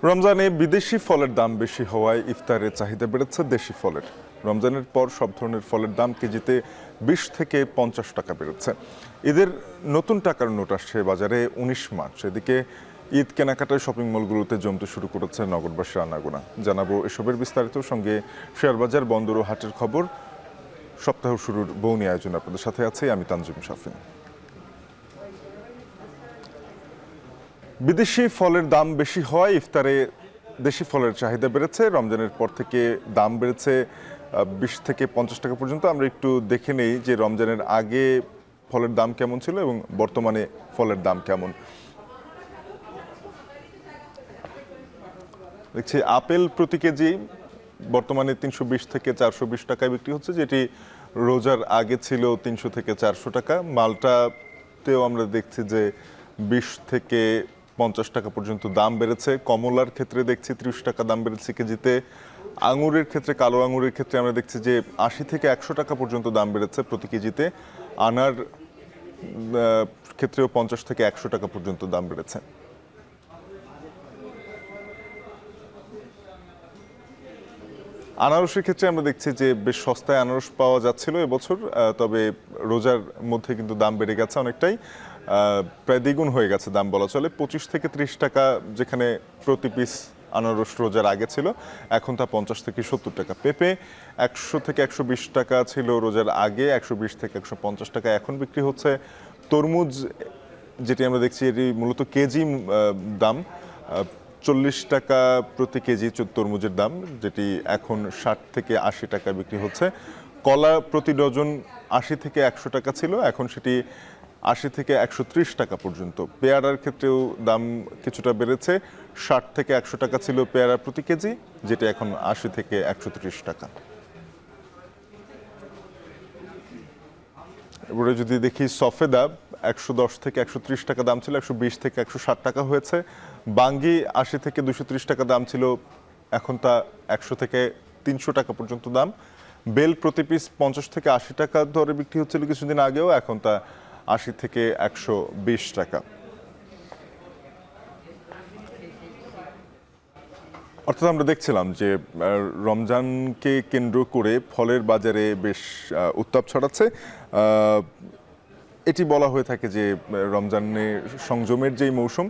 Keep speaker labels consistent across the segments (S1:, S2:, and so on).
S1: রমজানে বিদেশি ফলের দাম বেশি হওয়ায় ইফতারের চাহিদা বেড়েছে দেশি ফলের। রমজানের পর সব ধরনের ফলের দাম কেজিতে 20 থেকে 50 টাকা বেড়েছে। ঈদের নতুন টাকার নোট আসছে বাজারে 19 মার্চ। এদিকে ঈদ কেনাকাটায় শপিং মলগুলোতে জমতে শুরু করেছে নগরবাসীর আনাগোনা। জানাবো এসবের বিস্তারিত, সঙ্গে শেয়ারবাজার, বন্দর ও হাটের খবর। সপ্তাহ শুরুর বৌনি আয়োজন আপনাদের সাথে আছে আমি তানজিম শাফিন। বিদেশি ফলের দাম বেশি হওয়ায় ইফতারে দেশি ফলের চাহিদা বেড়েছে। রমজানের পর থেকে দাম বেড়েছে 20 থেকে 50 টাকা পর্যন্ত। আমরা একটু দেখে নেই যে রমজানের আগে ফলের দাম কেমন ছিল এবং বর্তমানে ফলের দাম কেমন। দেখছি আপেল প্রতি কেজি বর্তমানে 320 থেকে 420 টাকায় বিক্রি হচ্ছে, যেটি রোজার আগে ছিল 300 থেকে 400 টাকা। মালটাতেও আমরা দেখছি যে 20 থেকে 50 টাকা পর্যন্ত দাম বেড়েছে। কমলার ক্ষেত্রে দেখছি 30 টাকা দাম বেড়েছে কেজিতে। আঙুরের ক্ষেত্রে, কালো আঙুরের ক্ষেত্রে আমরা দেখছি যে 80 থেকে 100 টাকা পর্যন্ত দাম বেড়েছে প্রতি কেজিতে। আনার ক্ষেত্রেও 50 থেকে 100 টাকা পর্যন্ত দাম বেড়েছে। আনারসের ক্ষেত্রে আমরা দেখছি যে বেশ সস্তায় আনারস পাওয়া যাচ্ছিল এবছর, তবে রোজার মধ্যে কিন্তু দাম বেড়ে গেছে অনেকটাই, প্রায় দ্বিগুণ হয়ে গেছে দাম বলা চলে। 25 থেকে 30 টাকা যেখানে প্রতি পিস আনারস রোজার আগে ছিল, এখন তা 50 থেকে 70 টাকা। পেঁপে 100 থেকে 120 টাকা ছিল রোজার আগে, 120 থেকে 150 টাকা এখন বিক্রি হচ্ছে। তরমুজ যেটি আমরা দেখছি এটি মূলত কেজি দাম, 40 টাকা প্রতি কেজি তরমুজের দাম, যেটি এখন 60 থেকে 80 টাকা বিক্রি হচ্ছে। কলা প্রতি ডজন 80 থেকে 100 টাকা ছিল, এখন সেটি 80 থেকে 130 টাকা পর্যন্ত। পেয়ারার ক্ষেত্রেও দাম কিছুটা বেড়েছে, 60 থেকে 100 টাকা ছিল পেয়ারা প্রতি কেজি, যেটি এখন 80 থেকে 130 টাকা। এবারে যদি দেখি সফেদা 110 থেকে 130 টাকা দাম ছিল, 120 থেকে 160 টাকা হয়েছে। বাঙ্গি 80 থেকে 230 টাকা দাম ছিল, এখন তা 100 থেকে 300 টাকা পর্যন্ত দাম। বেল প্রতি পিস 50 থেকে 80 টাকা দরে বিক্রি হচ্ছিল কিছুদিন আগেও, এখন তা 80 থেকে 120 টাকা। অর্থাৎ আমরা দেখছিলাম যে রমজানকে কেন্দ্র করে ফলের বাজারে বেশ উত্তাপ ছড়াচ্ছে। এটি বলা হয়ে থাকে যে রমজানে সংযমের যেই মৌসুম,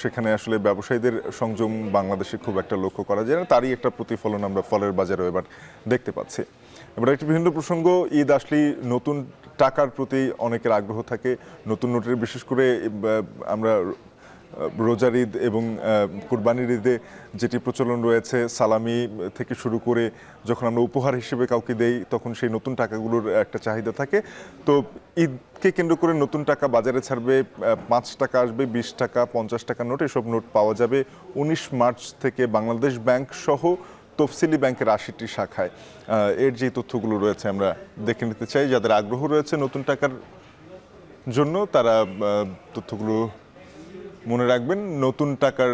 S1: সেখানে আসলে ব্যবসায়ীদের সংযম বাংলাদেশে খুব একটা লক্ষ্য করা যায় না, তারই একটা প্রতিফলন আমরা ফলের বাজারেও এবার দেখতে পাচ্ছি। এবার একটি ভিন্ন প্রসঙ্গ, ঈদ আসলেই নতুন টাকার প্রতি অনেকের আগ্রহ থাকে। নতুন নোটের, বিশেষ করে আমরা রোজার ঈদ এবং কুরবানির ঈদে যেটি প্রচলন রয়েছে, সালামি থেকে শুরু করে যখন আমরা উপহার হিসেবে কাউকে দেই, তখন সেই নতুন টাকাগুলোর একটা চাহিদা থাকে। তো ঈদকে কেন্দ্র করে নতুন টাকা বাজারে ছাড়বে, 5 টাকা আসবে, 20 টাকা, 50 টাকা নোট। এসব নোট পাওয়া যাবে 19 মার্চ থেকে বাংলাদেশ ব্যাংক সহ তফসিলি ব্যাংকের 80টি শাখায়। এর যে তথ্যগুলো রয়েছে আমরা দেখে নিতে চাই। যাদের আগ্রহ রয়েছে নতুন টাকার জন্য, তারা তথ্যগুলো মনে রাখবেন। নতুন টাকার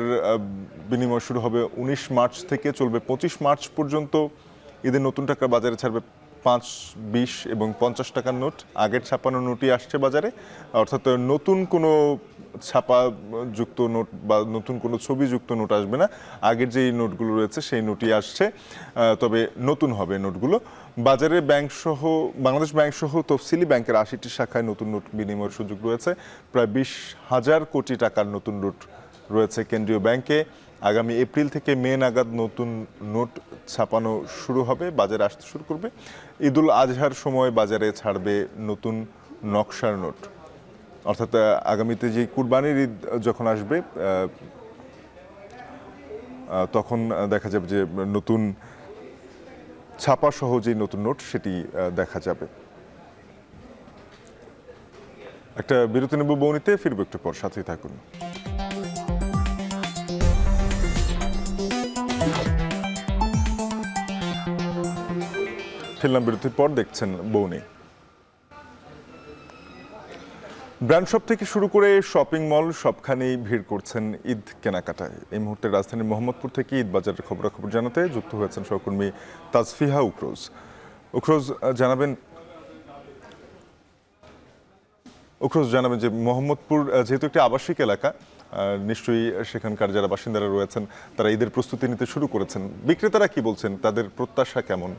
S1: বিনিময় শুরু হবে 19 মার্চ থেকে, চলবে 25 মার্চ পর্যন্ত। ঈদের নতুন টাকা বাজারে ছাড়বে 5, 20 এবং 50 টাকার নোট। আগের ছাপানো নোটই আসছে বাজারে, অর্থাৎ নতুন কোনো ছাপাযুক্ত নোট বা নতুন কোনো ছবিযুক্ত নোট আসবে না। আগের যেই নোটগুলো রয়েছে সেই নোটই আসছে, তবে নতুন হবে নোটগুলো। বাজারে বাংলাদেশ ব্যাংক সহ তফসিলি ব্যাংকের 80টি শাখায় নতুন নোট বিনিময়ের সুযোগ রয়েছে। প্রায় 20,000 কোটি টাকার নতুন নোট রয়েছে কেন্দ্রীয় ব্যাংকে। আগামী এপ্রিল থেকে মে নাগাদ নতুন নোট ছাপানো শুরু হবে, বাজারে আসতে শুরু করবে। ঈদুল আজহার সময় বাজারে ছাড়বে নতুন নকশার নোট। অর্থাৎ আগামীতে যে কুরবানির ঈদ যখন আসবে, তখন দেখা যাবে যে নতুন ছাপা সহ যে নতুন নোট সেটি দেখা যাবে। একটা বিরতি নেব, বৌনিতে ফিরবো একটু পর, সাথেই থাকুন। ফিরলাম বিরতির পর, দেখছেন বৌনি। ব্র্যান্ড শপ থেকে শুরু করে শপিং মল সবখানেই ভিড় করছেন ঈদ কেনাকাটায়। এই মুহূর্তে রাজধানীর মোহাম্মদপুর থেকে ঈদ বাজারের খবরাখবর জানাতে যুক্ত হয়েছেন সহকর্মী তাজফিহা উখরোজ। উখরোজ জানাবেন যে মোহাম্মদপুর যেহেতু একটি আবাসিক এলাকা, নিশ্চয়ই সেখানকার যারা বাসিন্দারা রয়েছেন তারা ঈদের প্রস্তুতি নিতে শুরু করেছেন। বিক্রেতারা কি বলছেন, তাদের প্রত্যাশা কেমন?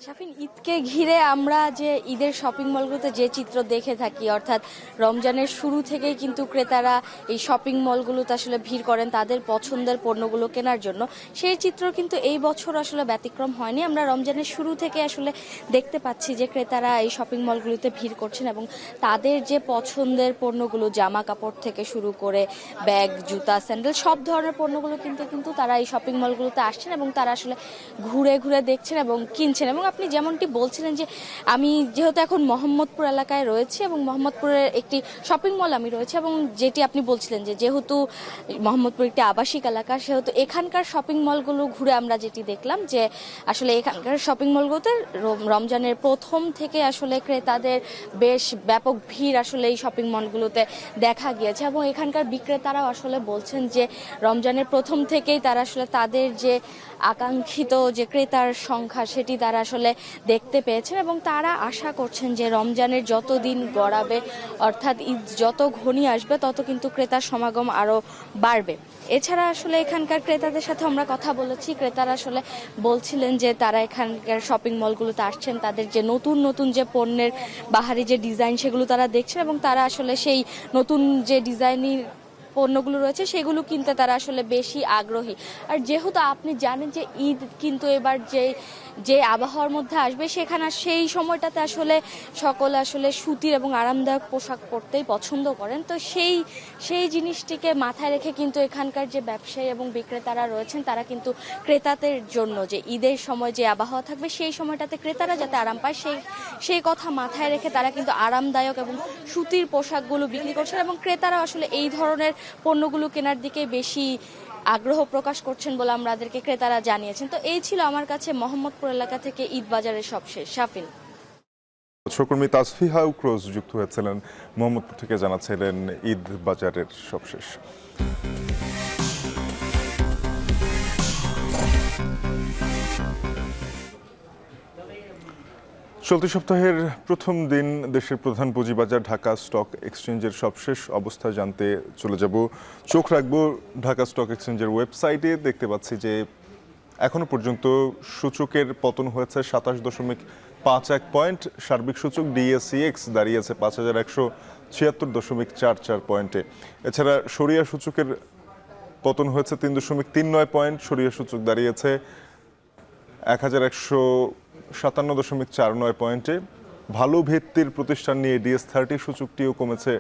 S2: শাফিন, ঈদকে ঘিরে আমরা যে ঈদের শপিং মলগুলোতে যে চিত্র দেখে থাকি, অর্থাৎ রমজানের শুরু থেকেই কিন্তু ক্রেতারা এই শপিং মলগুলোতে আসলে ভিড় করেন তাদের পছন্দের পণ্যগুলো কেনার জন্য, সেই চিত্র কিন্তু এই বছর আসলে ব্যতিক্রম হয়নি। আমরা রমজানের শুরু থেকে আসলে দেখতে পাচ্ছি যে ক্রেতারা এই শপিং মলগুলোতে ভিড় করছেন এবং তাদের যে পছন্দের পণ্যগুলো, জামা কাপড় থেকে শুরু করে ব্যাগ, জুতা, স্যান্ডেল, সব ধরনের পণ্যগুলো কিন্তু তারা এই শপিং মলগুলোতে আসছেন এবং তারা আসলে ঘুরে ঘুরে দেখছেন এবং কিনছেন। এবং আপনি যেমনটি বলছিলেন যে আমি যেহেতু এখন মোহাম্মদপুর এলাকায় রয়েছি এবং মোহাম্মদপুরের একটি শপিং মল আমি রয়েছে, এবং যেটি আপনি বলছিলেন যে যেহেতু মোহাম্মদপুর একটি আবাসিক এলাকা, সেহেতু এখানকার শপিং মলগুলো ঘুরে আমরা যেটি দেখলাম যে আসলে এখানকার শপিং মলগুলোতে রমজানের প্রথম থেকে আসলে ক্রেতাদের বেশ ব্যাপক ভিড় আসলে এই শপিং মলগুলোতে দেখা গিয়েছে। এবং এখানকার বিক্রেতারাও আসলে বলছেন যে রমজানের প্রথম থেকেই তারা আসলে তাদের যে আকাঙ্ক্ষিত যে ক্রেতার সংখ্যা সেটি তারা আসলে দেখতে পেয়েছেন এবং তারা আশা করছেন যে রমজানের যত দিন গড়াবে, অর্থাৎ ঈদ যত ঘনিয়ে আসবে, তত কিন্তু ক্রেতার সমাগম আরও বাড়বে। এছাড়া আসলে এখানকার ক্রেতাদের সাথে আমরা কথা বলেছি, ক্রেতারা আসলে বলছিলেন যে তারা এখানকার শপিং মলগুলোতে আসছেন, তাদের যে নতুন নতুন যে পণ্যের বাহারি যে ডিজাইন সেগুলো তারা দেখছেন এবং তারা আসলে সেই নতুন যে ডিজাইনিং পণ্যগুলো রয়েছে সেগুলো কিনতে তারা আসলে বেশি আগ্রহী। আর যেহেতু আপনি জানেন যে ঈদ কিন্তু এবার যে আবহাওয়ার মধ্যে আসবে, সেখানে সেই সময়টাতে আসলে সকলে আসলে সুতির এবং আরামদায়ক পোশাক পরতেই পছন্দ করেন। তো সেই জিনিসটিকে মাথায় রেখে কিন্তু এখানকার যে ব্যবসায়ী এবং বিক্রেতারা রয়েছেন তারা কিন্তু ক্রেতাদের জন্য যে ঈদের সময় যে আবহাওয়া থাকবে সেই সময়টাতে ক্রেতারা যাতে আরাম পায় সেই কথা মাথায় রেখে তারা কিন্তু আরামদায়ক এবং সুতির পোশাকগুলো বিক্রি করছেন এবং ক্রেতারা আসলে এই ধরনের পণ্যগুলো কেনার দিকে বেশি আগ্রহ প্রকাশ করছেন বলে আমাদেরকে ক্রেতারা জানিয়েছেন। তো এই ছিল আমার কাছে মোহাম্মদপুর এলাকা থেকে ঈদ বাজারের সবশেষ। শাফিন।
S1: সহকর্মী তাজফিহা উখরোজ যুক্ত হয়েছিলেন মোহাম্মদপুর থেকে, জানাচ্ছিলেন ঈদ বাজারের সবশেষ। চলতি সপ্তাহের প্রথম দিন দেশের প্রধান পুঁজিবাজার ঢাকা স্টক এক্সচেঞ্জের সবশেষ অবস্থা জানতে চলে যাব। চোখ রাখবো ঢাকা স্টক এক্সচেঞ্জের ওয়েবসাইটে। দেখতে পাচ্ছি যে এখনো পর্যন্ত সূচকের পতন হয়েছে 27.51 পয়েন্ট। সার্বিক সূচক ডিএসইএক্স দাঁড়িয়েছে 5176.44 পয়েন্টে। এছাড়া সরিয়া সূচকের পতন হয়েছে 3.39 পয়েন্ট। সরিয়া সূচক দাঁড়িয়েছে 1157.49 পয়েন্টে। ভালো ভিত্তির প্রতিষ্ঠান নিয়ে ডিএস30 সূচকটিও কমেছে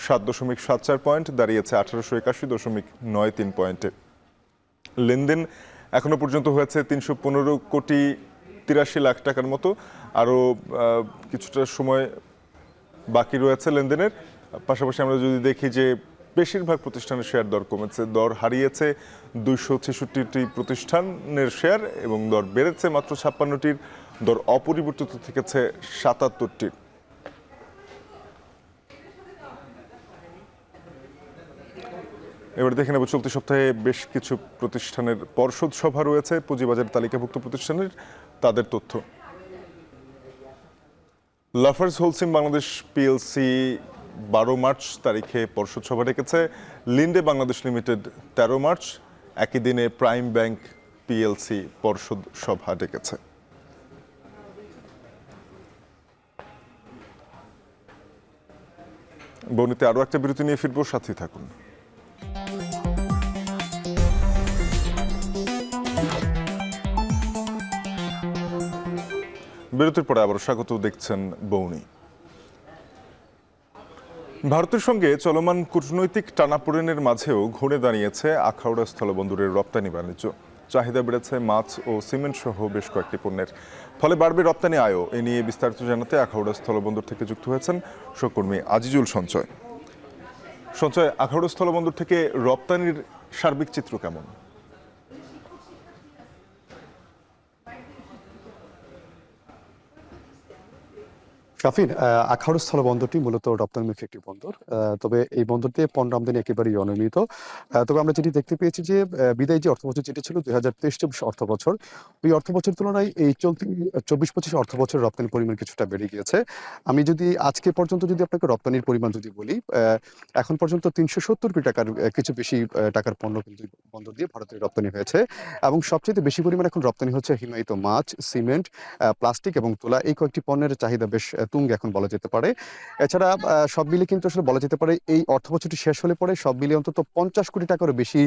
S1: 7.74 পয়েন্ট, দাঁড়িয়েছে 1881.93 পয়েন্টে। লেনদেন এখনো পর্যন্ত হয়েছে 315.83 টাকার মতো। আরও কিছুটা সময় বাকি রয়েছে লেনদেনের। পাশাপাশি আমরা যদি দেখি যে বেশিরভাগ প্রতিষ্ঠানের শেয়ার দর কমেছে, দর হারিয়েছে 266টি প্রতিষ্ঠানের শেয়ার এবং দর বেড়েছে মাত্র 56টির, দর অপরিবর্তিত থেকেছে 77টির। এবার দেখে নেব চলতি সপ্তাহে বেশ কিছু প্রতিষ্ঠানের পর্ষদ সভা রয়েছে পুঁজিবাজার তালিকাভুক্ত প্রতিষ্ঠানের, তাদের তথ্য। Lafarge Holcim Bangladesh PLC 12 March তারিখে পর্ষদ সভা ডেকেছে। লিন্ডে বাংলাদেশ লিমিটেড 13 মার্চ, একই দিনে প্রাইম ব্যাংক পিএলসি পর্ষদ সভা ডেকেছে। বর্ণিতে আরও একটা বিরতি নিয়ে ফিরবো, সাথেই থাকুন। বিরতির পরে আবার স্বাগত, দেখছেন বৌনি। ভারতের সঙ্গে চলমান কূটনৈতিক টানাপোড়েনের মাঝেও ঘুরে দাঁড়িয়েছে আখাউড়া স্থলবন্দরের রপ্তানি বাণিজ্য। চাহিদা বেড়েছে মাছ ও সিমেন্ট সহ বেশ কয়েকটি পণ্যের, ফলে বাড়বে রপ্তানি আয়ও। এ নিয়ে বিস্তারিত জানাতে আখাউড়া স্থলবন্দর থেকে যুক্ত হয়েছেন সহকর্মী আজিজুল সঞ্চয়। সঞ্চয়, আখাউড়া স্থলবন্দর থেকে রপ্তানির সার্বিক চিত্র কেমন?
S3: কাফিন, আখাউড়া স্থল বন্দরটি মূলত রপ্তানিমুখী একটি বন্দর। তবে এই বন্দর দিয়ে পণ্য আমদানি একেবারেই অনিয়মিত। তবে আমরা যেটি দেখতে পেয়েছি যে বিদায়ী যে অর্থবছর যেটি ছিল ২০২৩-২৪ অর্থবছর, ওই অর্থবছরের তুলনায় এই চলতি ২৪-২৫ অর্থবছরের রপ্তানির পরিমাণ কিছুটা বেড়ে গিয়েছে। আমি যদি আজকে পর্যন্ত যদি আপনাকে রপ্তানির পরিমাণ যদি বলি, এখন পর্যন্ত ৩৭০ কোটি টাকার কিছু বেশি টাকার পণ্য কিন্তু এই বন্দর দিয়ে ভারতের রপ্তানি হয়েছে। এবং সবচাইতে বেশি পরিমাণ এখন রপ্তানি হচ্ছে হিমায়িত মাছ, সিমেন্ট, প্লাস্টিক এবং তুলা, এই কয়েকটি পণ্যের চাহিদা বেশ তুঙ্গে এখন বলা যেতে পারে। এছাড়া সব মিলিয়ে কিন্তু আসলে বলা যেতে পারে এই অর্থবছরটি শেষ হলে পরে সব মিলিয়ে অন্তত ৫০ কোটি টাকারও বেশি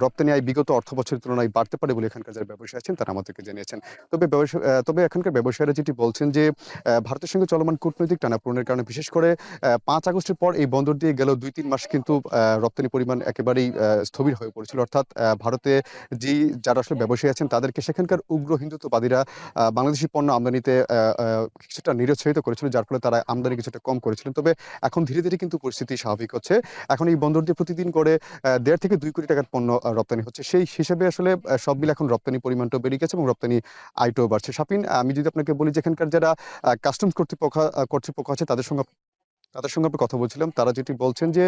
S3: রপ্তানি আয় বিগত অর্থবছরের তুলনায় বাড়তে পারে বলে এখানকার যারা ব্যবসায়ী আছেন তারা আমাদেরকে জানিয়েছেন। তবে এখানকার ব্যবসায়ীরা যেটি বলছেন যে ভারতের সঙ্গে চলমান কূটনৈতিক টানাপোড়েনের কারণে বিশেষ করে ৫ আগস্টের পর এই বন্দর দিয়ে গেল ২-৩ মাস কিন্তু রপ্তানি পরিমাণ একেবারেই স্থবির হয়ে পড়েছিল। অর্থাৎ ভারতে যারা আসলে ব্যবসায়ী আছেন তাদেরকে সেখানকার উগ্র হিন্দুত্ববাদীরা বাংলাদেশি পণ্য আমদানিতে কিছুটা নিরুৎসাহিত করেছিল, যার ফলে তারা আমদানি কিছুটা কম করেছিলেন। তবে এখন ধীরে ধীরে কিন্তু পরিস্থিতি স্বাভাবিক হচ্ছে। এখন এই বন্দর দিয়ে প্রতিদিন করে ১.৫ থেকে ২ কোটি টাকার পণ্য রপ্তানি হচ্ছে। সেই হিসেবে আসলে সব মিলে এখন রপ্তানি পরিমাণটাও বেড়ে গেছে এবং রপ্তানি আয়টাও বাড়ছে। শাফিন, আমি যদি আপনাকে বলি যে এখানকার যারা কাস্টমস কর্তৃপক্ষ আছে তাদের সঙ্গে আমরা কথা বলছিলাম। তারা যেটি বলছেন যে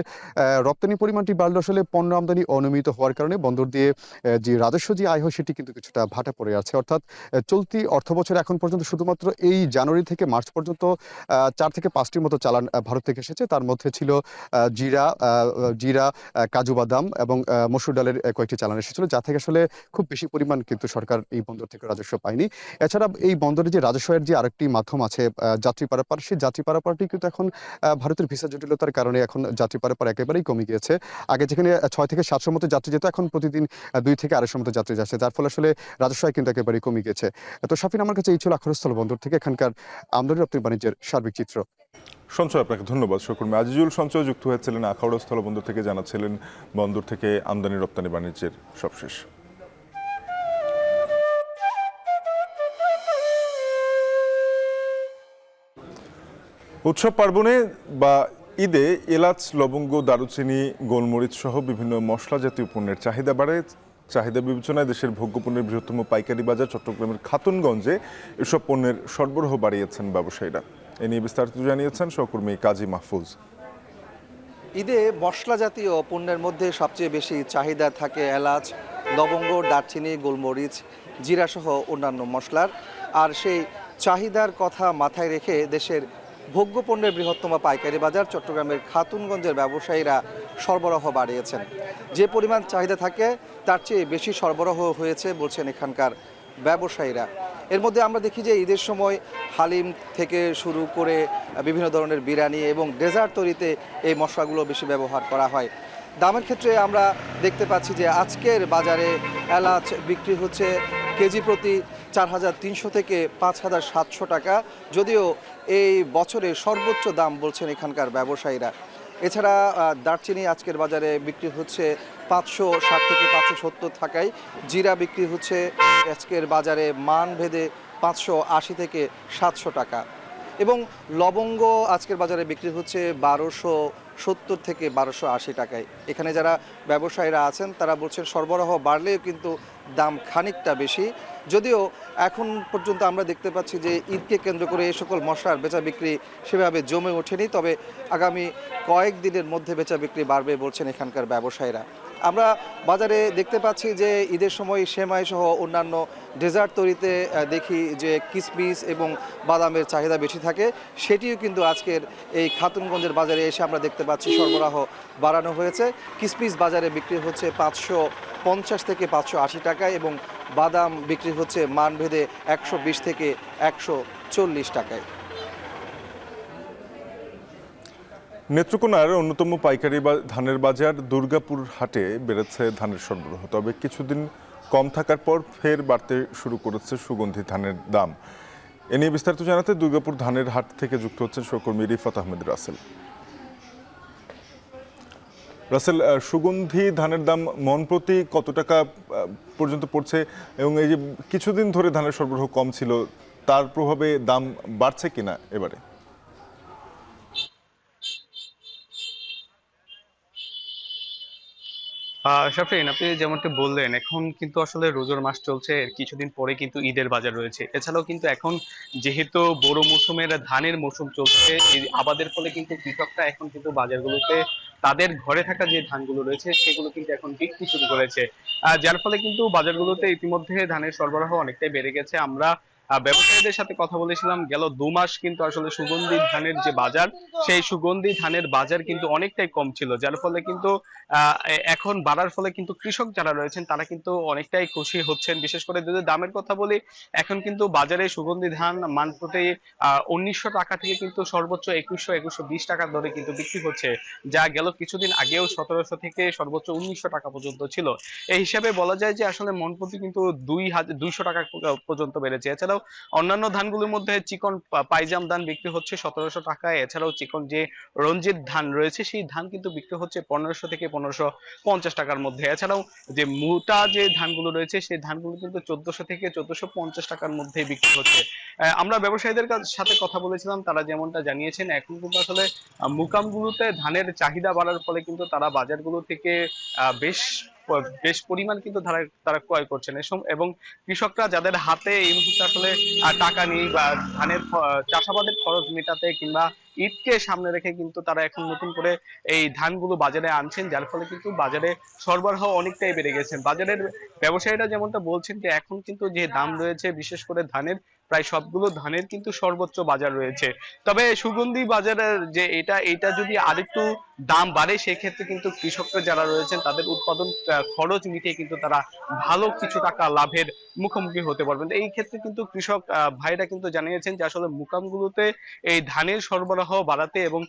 S3: রপ্তানি পরিমাণটি বাড়লে আসলে পণ্য আমদানি অনিয়মিত হওয়ার কারণে বন্দর দিয়ে যে রাজস্ব যে আয় হয় সেটি কিন্তু কিছুটা ভাটা পড়ে আছে। অর্থাৎ চলতি অর্থবছরে এখন পর্যন্ত শুধুমাত্র এই জানুয়ারি থেকে মার্চ পর্যন্ত ৪ থেকে ৫টির মতো চালান ভারত থেকে এসেছে। তার মধ্যে ছিল জিরা, কাজু বাদাম এবং মসুর ডালের কয়েকটি চালান এসেছিল, যা থেকে আসলে খুব বেশি পরিমাণ কিন্তু সরকার এই বন্দর থেকে রাজস্ব পায়নি। এছাড়া এই বন্দরে যে রাজস্বের যে আরেকটি মাধ্যম আছে যাত্রী পারাপার, সেই যাত্রী পারাপারটি কিন্তু এখন ভারতের ভিসা জটিলতার কারণে এখন যাত্রী পারাপার একেবারেই কমে গিয়েছে। আগে যেখানে ৬ থেকে ৭০০ মতো যাত্রী যেত, এখন প্রতিদিন ২ থেকে ২৫০ মতো যাত্রী যাচ্ছে, যার ফলে আসলে রাজস্ব আয় কিন্তু একেবারেই কমে গিয়েছে। তো শাফিন, আমার কাছে এই ছিল আখাউড়া স্থল বন্দর থেকে এখানকার আমদানি রপ্তানি বাণিজ্যের সার্বিক চিত্র।
S1: সঞ্চয়, আপনাকে ধন্যবাদ। সহকর্মী আজিজুল সঞ্চয় যুক্ত হয়েছিলেন আখাউড়া স্থলবন্দর থেকে, জানাচ্ছিলেন বন্দর থেকে আমদানি রপ্তানি বাণিজ্যের সবশেষ। উৎসব পার্বণে বা ঈদে এলাচ, লবঙ্গ, দারুচিনি, গোলমরিচ সহ বিভিন্ন মশলা জাতীয় পণ্যের চাহিদা বাড়ে। চাহিদা বিবেচনায় দেশের ভোগ্যপণ্যের বৃহত্তম পাইকারি বাজার চট্টগ্রামের খাতুনগঞ্জে এসব পণ্যের সরবরাহ বাড়িয়েছেন ব্যবসায়ীরা। এ নিয়ে বিস্তারিত জানিয়েছেন সহকর্মী কাজী মাহফুজ।
S4: ঈদে মশলা জাতীয় পণ্যের মধ্যে সবচেয়ে বেশি চাহিদা থাকে এলাচ, লবঙ্গ, দারচিনি, গোলমরিচ, জিরাসহ অন্যান্য মশলার। আর সেই চাহিদার কথা মাথায় রেখে দেশের ভোগ্যপণ্যের বৃহত্তম পাইকারি বাজার চট্টগ্রামের খাতুনগঞ্জের ব্যবসায়ীরা সরবরাহ বাড়িয়েছেন। যে পরিমাণ চাহিদা থাকে তার চেয়ে বেশি সরবরাহ হয়েছে বলছেন এখানকার ব্যবসায়ীরা। এর মধ্যে আমরা দেখি যে ঈদের সময় হালিম থেকে শুরু করে বিভিন্ন ধরনের বিরিয়ানি এবং ডেজার্ট তৈরিতে এই মশলাগুলো বেশি ব্যবহার করা হয়। দামের ক্ষেত্রে আমরা দেখতে পাচ্ছি যে আজকের বাজারে এলাচ বিক্রি হচ্ছে কেজি প্রতি ৪,৩০০ থেকে ৫,৭০০ টাকা, যদিও এই বছরের সর্বোচ্চ দাম বলছেন এখানকার ব্যবসায়ীরা। এছাড়া দারচিনি আজকের বাজারে বিক্রি হচ্ছে ৫৬০ থেকে ৫৭০ টাকায়, জিরা বিক্রি হচ্ছে আজকের বাজারে মান ভেদে ৫৮০ থেকে ৭০০ টাকা, এবং লবঙ্গ আজকের বাজারে বিক্রি হচ্ছে ১২৭০ থেকে ১২৮০ টাকায়। এখানে যারা ব্যবসায়ীরা আছেন তারা বলছেন সরবরাহ বাড়লেও কিন্তু দাম খানিকটা বেশি, যদিও এখন পর্যন্ত আমরা দেখতে পাচ্ছি যে ঈদকে কেন্দ্র করে এই সকল মশলার বেচা বিক্রি সেভাবে জমে ওঠেনি। তবে আগামী কয়েকদিনের মধ্যে বেচা বিক্রি বাড়বে বলছেন এখানকার ব্যবসায়ীরা। আমরা বাজারে দেখতে পাচ্ছি যে ঈদের সময় সেমাই সহ অন্যান্য ডেজার্ট তৈরিতে দেখি যে কিশমিশ এবং বাদামের চাহিদা বেশি থাকে, সেটিও কিন্তু আজকের এই খাতুনগঞ্জের বাজারে এসে আমরা দেখতে পাচ্ছি সরবরাহ বাড়ানো হয়েছে। কিশমিশ বাজারে বিক্রি হচ্ছে ৫৫০ থেকে ৫৮০ টাকায় এবং বাদাম বিক্রি হচ্ছে মানভেদে ১২০ থেকে ১৪০ টাকায়।
S1: নেত্রকোনার অন্যতম পাইকারি ধানের বাজার দুর্গাপুর হাটে বেড়েছে ধানের সরবরাহ, তবে কিছুদিন কম থাকার পর ফের বাড়তে শুরু করেছে সুগন্ধি ধানের দাম। এ নিয়ে বিস্তারিত জানাতে দুর্গাপুর ধানের হাট থেকে যুক্ত হচ্ছেন সহকর্মী রিফাত আহমেদ রাসেল। সুগন্ধি ধানের দাম মন প্রতি কত টাকা পর্যন্ত পড়ছে, এবং এই যে কিছুদিন ধরে ধানের সরবরাহ কম ছিল তার প্রভাবে দাম বাড়ছে কিনা এবারে?
S5: শাফরিন, আপনি যেমনটি বললেন, এখন কিন্তু আসলে রোজার মাস চলছে, এর কিছুদিন পরে কিন্তু ঈদের বাজার রয়েছে। এছাড়াও কিন্তু এখন যেহেতু বড় মৌসুমের ধানের মৌসুম চলছে, এই আবাদের ফলে কিন্তু কৃষকরা এখন কিন্তু বাজারগুলোতে তাদের ঘরে থাকা যে ধানগুলো রয়েছে সেগুলো কিন্তু এখন বিক্রি শুরু করেছে। যার ফলে কিন্তু বাজারগুলোতে ইতিমধ্যে ধানের সরবরাহ অনেকটাই বেড়ে গেছে। আমরা ব্যবসায়ীদের সাথে কথা বলেছিলাম, গেল 2 মাস কিন্তু আসলে সুগন্ধি ধানের যে বাজার, সেই সুগন্ধি ধানের বাজার কিন্তু অনেকটাই কম ছিল, যার ফলে কিন্তু এখন বাড়ার ফলে কিন্তু কৃষক যারা রয়েছেন তারা কিন্তু অনেকটাই খুশি হচ্ছেন। বিশেষ করে যদি দামের কথা বলি, এখন কিন্তু বাজারে সুগন্ধি ধান মান প্রতি 1900 টাকা থেকে কিন্তু সর্বোচ্চ 2100-2120 টাকার দরে কিন্তু বিক্রি হচ্ছে, যা গেল কিছুদিন আগেও 1700 থেকে সর্বোচ্চ 1900 টাকা পর্যন্ত ছিল। এই হিসাবে বলা যায় যে আসলে মন প্রতি কিন্তু 200 টাকা পর্যন্ত বেড়েছে। এছাড়াও অন্যান্য ধানগুলোর মধ্যে চিকন পাইজাম ধান বিক্রি হচ্ছে 1700 টাকায়। এছাড়াও চিকন যে রঞ্জিত ধান রয়েছে সেই ধান কিন্তু বিক্রি হচ্ছে 1500 থেকে 1550 টাকার মধ্যে। এছাড়াও যে মোটা যে ধানগুলো রয়েছে সেই ধানগুলো কিন্তু 1400 থেকে 1450 টাকার মধ্যে বিক্রি হচ্ছে। আমরা ব্যবসায়ীদের সাথে কথা বলেছিলাম, তারা যেমনটা জানিয়েছেন, এখন কিন্তু আসলে মুকামগুলোতে ধানের চাহিদা বাড়ার ফলে কিন্তু তারা বাজারগুলো থেকে বেশ বেশ পরিমাণ কিন্তু তারা ক্রয় করছেন। এবং কৃষকরা যাদের হাতে এই মুহূর্তে আসলে টাকা নেই বা ধানের চাষাবাদের খরচ মেটাতে কিংবা ঈদকে সামনে রেখে কিন্তু তারা এখন নতুন করে এই ধানগুলো বাজারে আনছেন, যার ফলে কিন্তু বাজারে সরবরাহ অনেকটাই বেড়ে গেছে। বাজারের ব্যবসায়ীরা যেমনটা বলছেন যে এখন কিন্তু যে দাম রয়েছে বিশেষ করে ধানের, প্রায় সবগুলো ধানের কিন্তু সর্বোচ্চ বাজার রয়েছে। তবে সুগন্ধি বাজারের যে এটা যদি আরেকটু দাম বাড়ে সেক্ষেত্রে কিন্তু কৃষকরা যারা রয়েছেন তাদের উৎপাদন খরচ মিটিয়ে কিন্তু তারা ভালো কিছু টাকা লাভের মুখোমুখি হতে পারবেন। এই ক্ষেত্রে কিন্তু কৃষক ভাইরা কিন্তু জানিয়েছেন যে আসলে মুকামগুলোতে এই ধানের সরবরাহ বাড়াতে এবং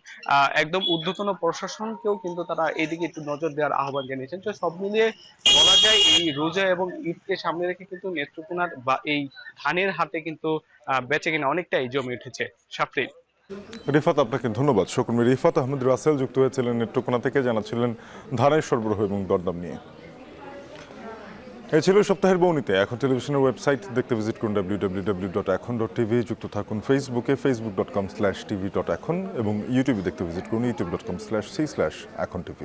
S5: একদম ঊর্ধ্বতন প্রশাসনকেও কিন্তু তারা এইদিকে একটু নজর দেওয়ার আহ্বান জানিয়েছেন। তো সব মিলিয়ে বলা যায় এই রোজা এবং ঈদকে সামনে রেখে কিন্তু নেত্রকোনার বা এই ধানের হাটে কিন্তু বেচাকেনা অনেকটাই জমে উঠেছে। সাফরিন।
S1: রিফাত, আপনাকে ধন্যবাদ। সহকর্মী রিফাত আহমেদ রাসেল যুক্ত হয়েছিলেন নেত্রকোনা থেকে, জানাচ্ছিলেন ধানের সরবরাহ এবং দরদাম নিয়ে। এই ছিল সপ্তাহের বৌনিতে। এখন টেলিভিশনের ওয়েবসাইট দেখতে ভিজিট করুন www.ekhon.tv। যুক্ত থাকুন ফেসবুকে facebook.com/tv.ekhon এবং ইউটিউবে দেখতে ভিজিট করুন youtube.com/c/ekhon tv।